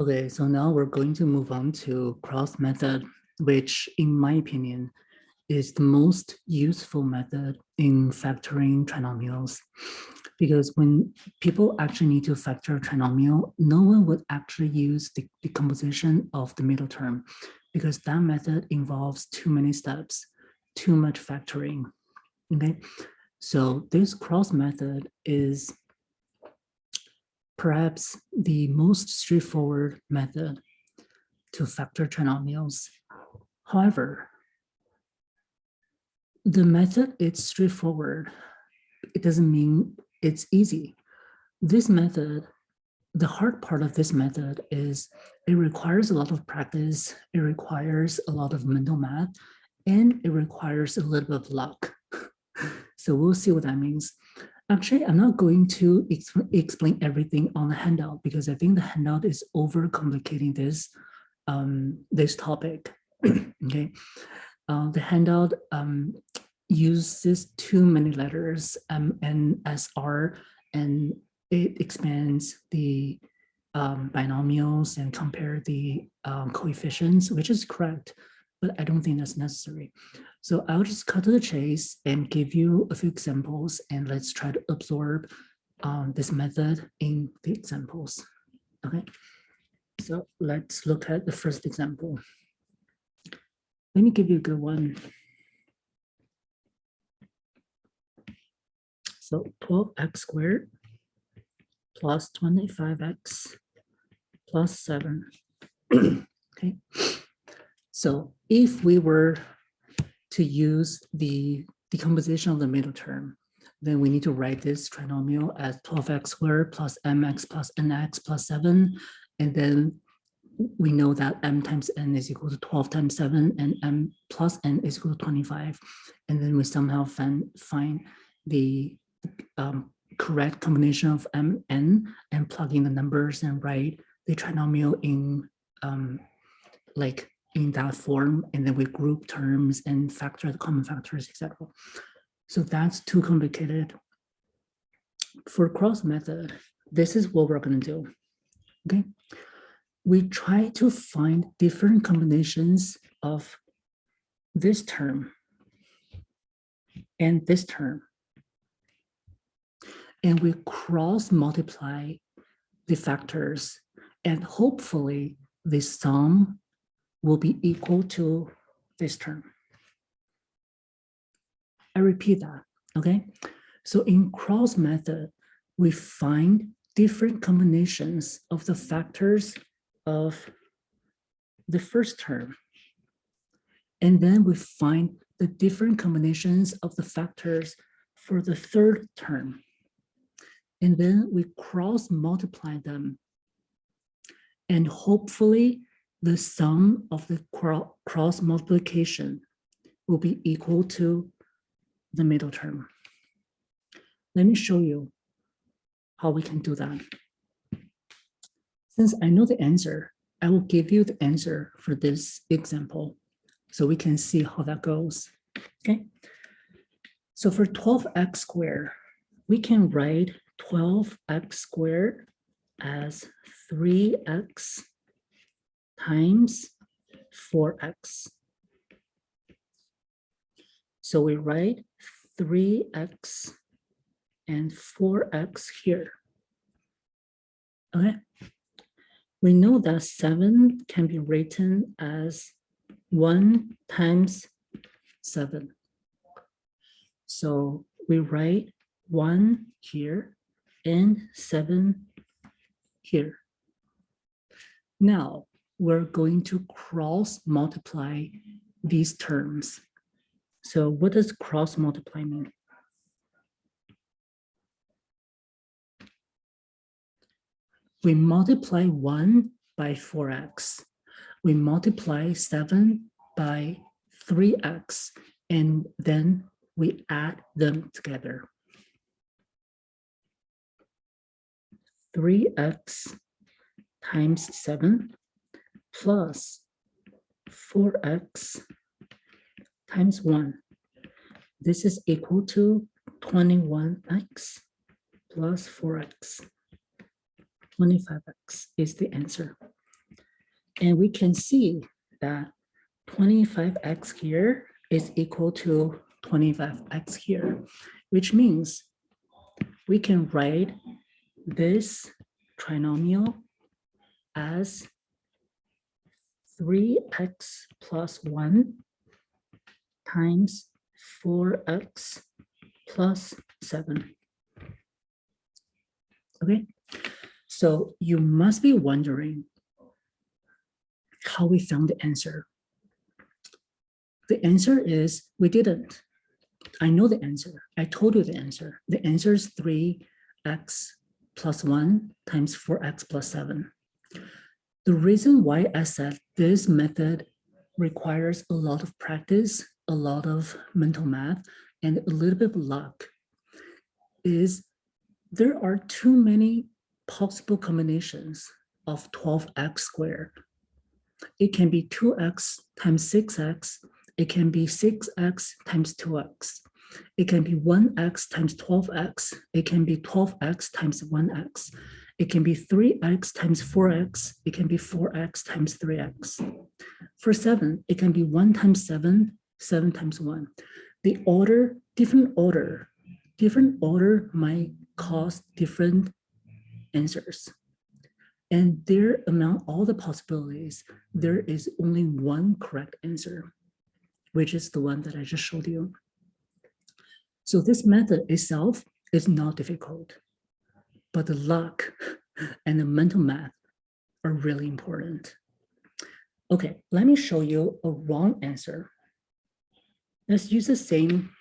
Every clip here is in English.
Okay, so now we're going to move on to cross method, which in my opinion is the most useful method in factoring trinomials. Because when people actually need to factor a trinomial, no one would actually use the decomposition of the middle term because that method involves too many steps, too much factoring, okay? So this cross method is perhaps the most straightforward method to factor trinomials. However, the method is straightforward. It doesn't mean it's easy. This method, the hard part of this method is it requires a lot of practice, it requires a lot of mental math, and it requires a little bit of luck. So we'll see what that means. Actually, I'm not going to explain everything on the handout because I think the handout is overcomplicating this topic. Okay, the handout uses too many letters, M, N, S, R, and it expands the binomials and compare the coefficients, which is correct, but I don't think that's necessary. So I'll just cut to the chase and give you a few examples, and let's try to absorb this method in the examples. Okay, so let's look at the first example. Let me give you a good one. So 12x squared plus 25x plus 7. Okay, so if we were to use the decomposition of the middle term, then we need to write this trinomial as 12x squared plus mx plus nx plus 7. And then we know that m times n is equal to 12 times 7 and m plus n is equal to 25. And then we somehow find the correct combination of m, n, and plug in the numbers and write the trinomial in like in that form, and then we group terms and factor the common factors, etc. So that's too complicated. For cross method, this is what we're going to do. Okay, we try to find different combinations of this term and this term, and we cross multiply the factors, and hopefully the sum will be equal to this term. I repeat that, okay? So in cross method, we find different combinations of the factors of the first term. And then we find the different combinations of the factors for the third term. And then we cross multiply them. And hopefully the sum of the cross multiplication will be equal to the middle term. Let me show you how we can do that. Since I know the answer, I will give you the answer for this example so we can see how that goes. Okay. So for 12x squared, we can write 12x squared as 3x times 4x. So we write 3x and 4x here. Okay. We know that 7 can be written as 1 times 7. So we write 1 here and 7 here. Now we're going to cross multiply these terms. So what does cross multiply mean? We multiply 1 by 4x. We multiply 7 by 3x, and then we add them together. 3x times 7 plus 4x times 1. This is equal to 21x plus 4x. 25x is the answer. And we can see that 25x here is equal to 25x here, which means we can write this trinomial as 3x plus 1 times 4x plus 7. Okay, so you must be wondering how we found the answer. The answer is we didn't. I know the answer. I told you the answer. The answer is 3x plus 1 times 4x plus 7. The reason why I said this method requires a lot of practice, a lot of mental math, and a little bit of luck is there are too many possible combinations of 12x squared. It can be 2x times 6x. It can be 6x times 2x. It can be 1x times 12x. It can be 12x times 1x. It can be 3x times 4x. It can be 4x times 3x. For 7, it can be 1 times 7, 7 times 1. The order, different order might cause different answers. And there, among all the possibilities, there is only one correct answer, which is the one that I just showed you. So this method itself is not difficult, but the luck and the mental math are really important. Okay, let me show you a wrong answer. Let's use the same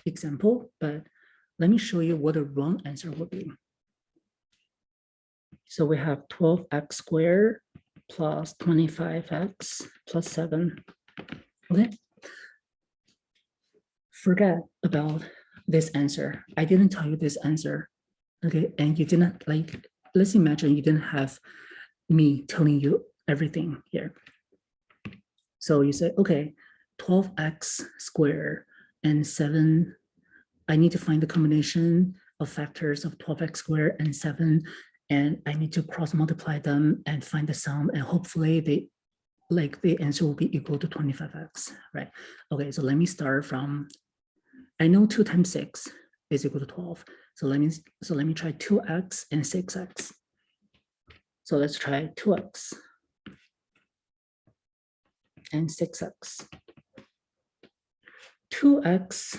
example, but let me show you what a wrong answer would be. So we have 12x squared plus 25x plus 7. Okay. Forget about this answer. I didn't tell you this answer. Okay. And you didn't like, let's imagine you didn't have me telling you everything here. So you say, okay, 12x squared and 7. I need to find the combination of factors of 12x squared and 7. And I need to cross multiply them and find the sum, and hopefully the answer will be equal to 25x, right? Okay, so let me start from, I know 2 times 6 is equal to 12. So let me try 2x and 6x. So let's try 2x and 6x. 2x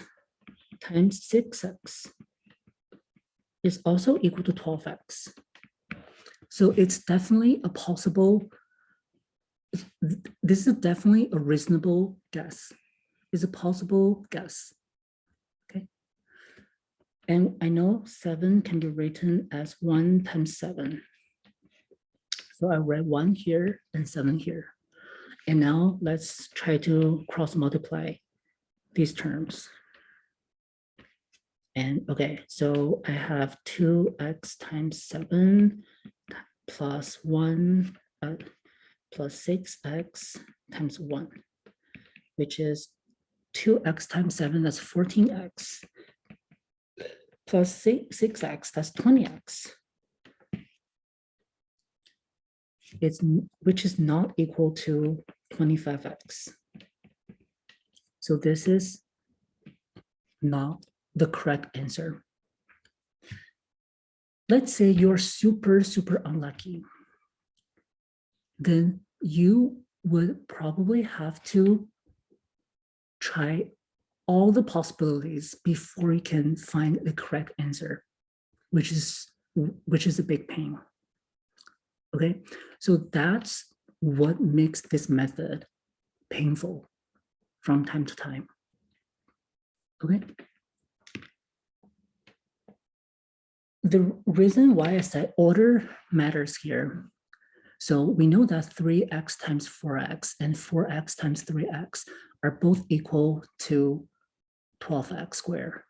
times 6x is also equal to 12x. So it's definitely a possible, this is definitely a reasonable guess. It's a possible guess, okay? And I know 7 can be written as 1 times 7. So I write 1 here and 7 here. And now let's try to cross multiply these terms. And okay, so I have 2x times 7 plus 1 plus 6x times 1, which is 2x times 7, that's 14x, plus 6x, that's 20x. Which is not equal to 25x. So this is not the correct answer. Let's say you're super, super unlucky. Then you would probably have to try all the possibilities before you can find the correct answer, which is a big pain. Okay, so that's what makes this method painful from time to time. Okay. The reason why I said order matters here. So we know that 3x times 4x and 4x times 3x are both equal to 12x squared.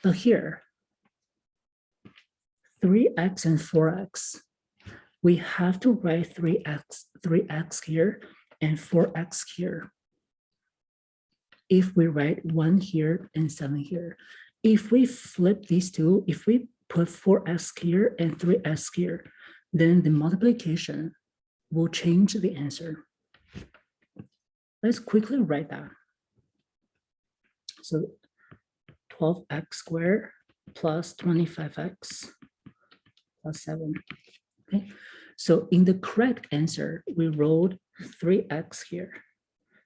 But here, 3x and 4x, we have to write 3x here and 4x here. If we write 1 here and 7 here, if we flip these two, if we put 4x here and 3x here, then the multiplication will change the answer. Let's quickly write that. So 12x squared plus 25x plus 7. Okay, so in the correct answer, we wrote 3x here.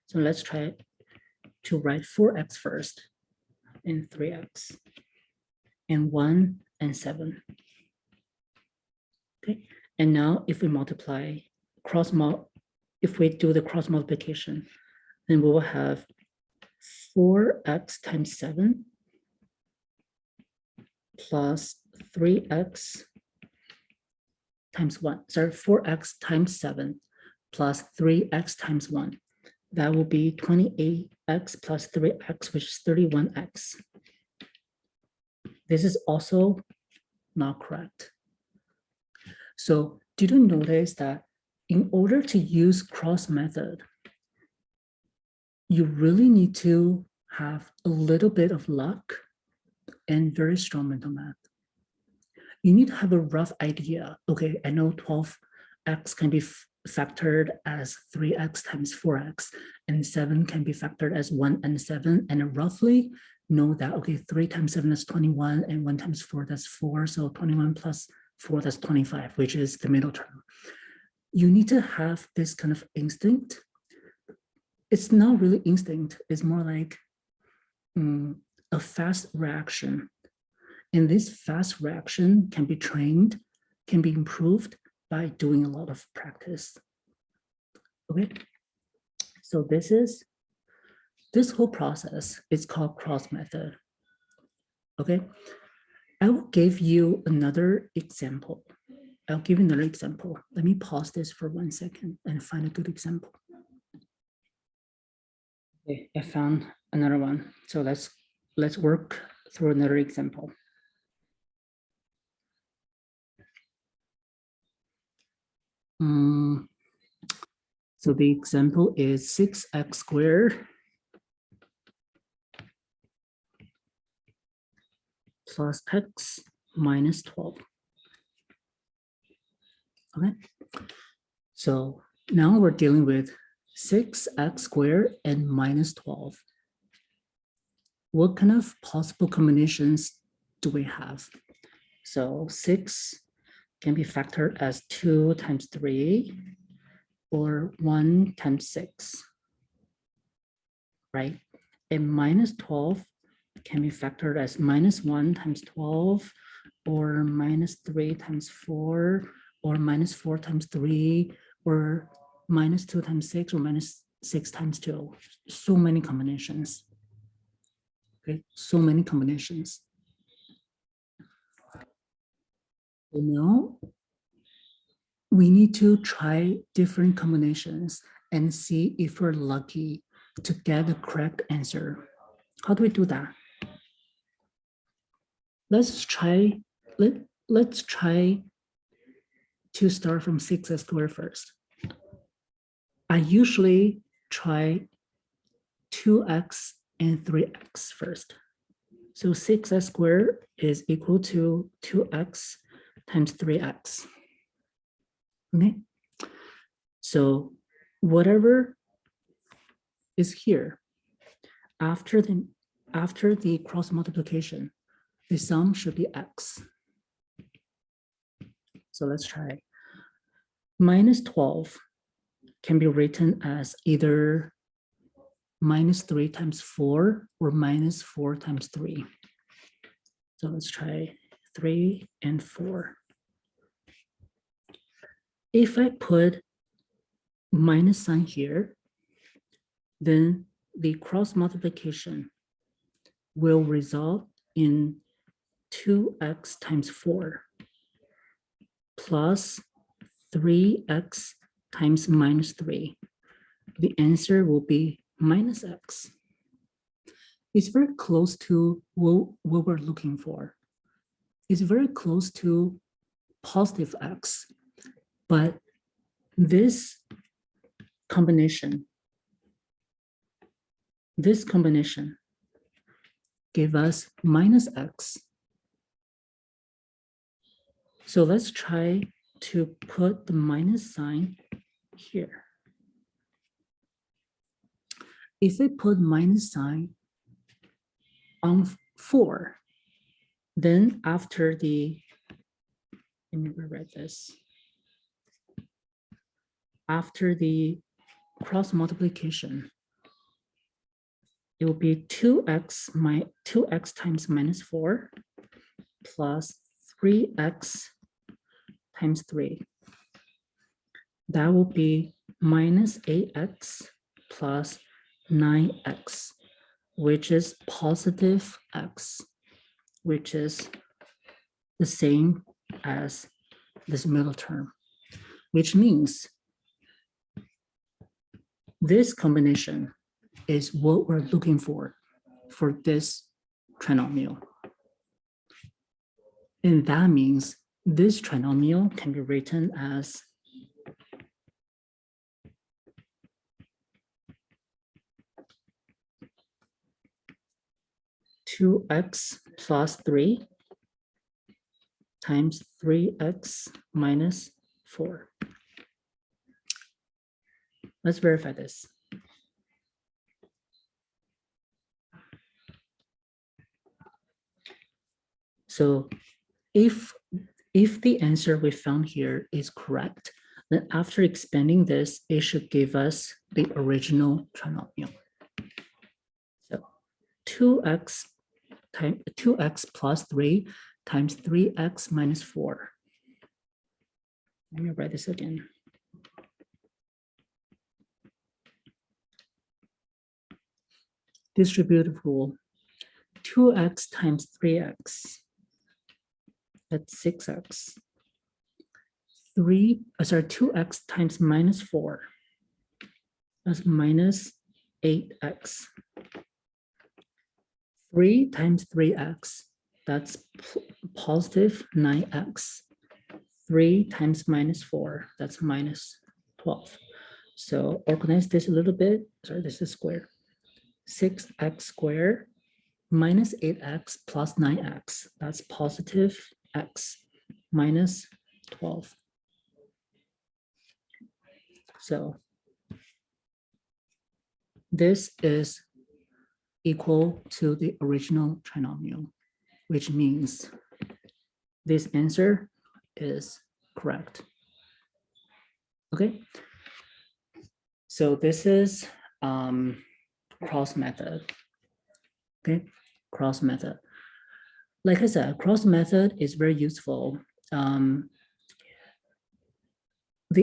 So let's try to write 4x first and 3x and 1 and 7. Okay, and now if we multiply if we do the cross multiplication, then we will have 4x times 7 plus 3x times 1. Sorry, 4x times 7 plus 3x times 1. That will be 28x plus 3x, which is 31x. This is also not correct. So did you notice that in order to use cross method, you really need to have a little bit of luck and very strong mental math. You need to have a rough idea. Okay, I know 12x can be factored as 3x times 4x, and 7 can be factored as 1 and 7, and I roughly know that, okay, 3 times 7 is 21, and 1 times 4, that's 4, so 21 plus 4, that's 25, which is the middle term. You need to have this kind of instinct. It's not really instinct, it's more like a fast reaction. And this fast reaction can be trained, can be improved by doing a lot of practice. Okay, so this whole process is called cross method. Okay, I will give you another example. Let me pause this for 1 second and find a good example. Okay, I found another one. So let's work through another example. So the example is 6x squared plus x minus 12. Okay, so now we're dealing with 6x squared and minus 12. What kind of possible combinations do we have? So 6 can be factored as 2 times 3 or 1 times 6, right? And minus 12 can be factored as minus 1 times 12 or minus 3 times 4 or minus 4 times 3 or minus 2 times 6 or minus 6 times 2. So many combinations. Okay, so many combinations. So now we need to try different combinations and see if we're lucky to get the correct answer. How do we do that? Let's try to start from 6x squared first. I usually try 2x and 3x first. So 6x squared is equal to 2x times 3x. Okay, so whatever is here after the cross multiplication, the sum should be x. So let's try. Minus 12 can be written as either minus 3 times 4 or minus 4 times 3. So let's try 3 and 4. If I put minus sign here, then the cross multiplication will result in 2x times 4 plus 3x times minus 3. The answer will be minus x. It's very close to what we're looking for. It's very close to positive x, but this combination gave us minus x. So let's try to put the minus sign here. If we put minus sign on 4, then after the, let me rewrite this. After the cross multiplication, it will be 2x times minus 4 plus 3x times 3. That will be minus 8x plus 9x, which is positive x, which is the same as this middle term, which means this combination is what we're looking for this trinomial. And that means this trinomial can be written as two x plus 3 times 3x minus 4. Let's verify this. So if the answer we found here is correct, then after expanding this, it should give us the original trinomial. So 2x plus 3 times 3x minus 4. Let me write this again. Distributive rule, 2x times 3x, that's 6x. 2x times minus 4, that's minus 8x. 3 times 3x, that's positive 9x. 3 times minus 4, that's minus 12. So organize this a little bit. Sorry, this is square. 6x squared minus 8x plus 9x, that's positive x minus 12. So this is equal to the original trinomial, which means this answer is correct. Okay, so this is cross method. Okay, cross method. Like I said, cross method is very useful. The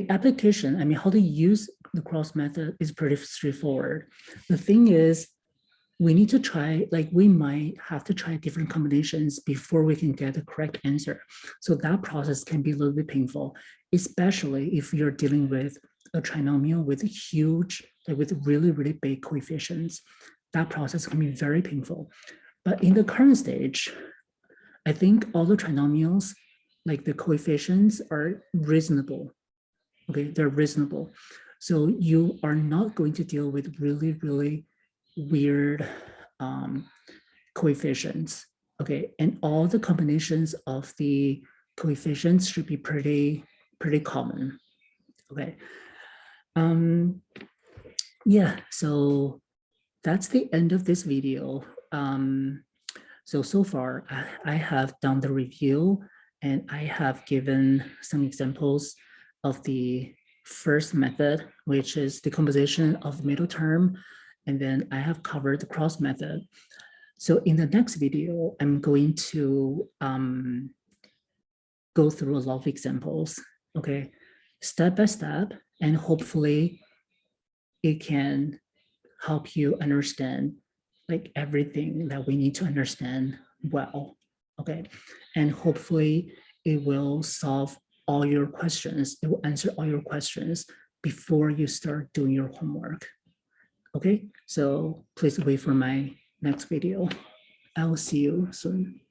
application, I mean, how to use the cross method is pretty straightforward. The thing is, we need to try, like we might have to try different combinations before we can get the correct answer. So that process can be a little bit painful, especially if you're dealing with a trinomial with huge, like with really, really big coefficients. That process can be very painful. But in the current stage, I think all the trinomials, like the coefficients are reasonable. Okay, they're reasonable. So you are not going to deal with really, really weird coefficients. Okay, and all the combinations of the coefficients should be pretty common. Okay. Yeah, so that's the end of this video. So far, I have done the review and I have given some examples of the first method, which is the composition of the middle term. And then I have covered the cross method. So in the next video, I'm going to go through a lot of examples, okay, step by step, and hopefully it can help you understand like everything that we need to understand well, okay? And hopefully it will solve all your questions. It will answer all your questions before you start doing your homework. Okay, so please wait for my next video. I will see you soon.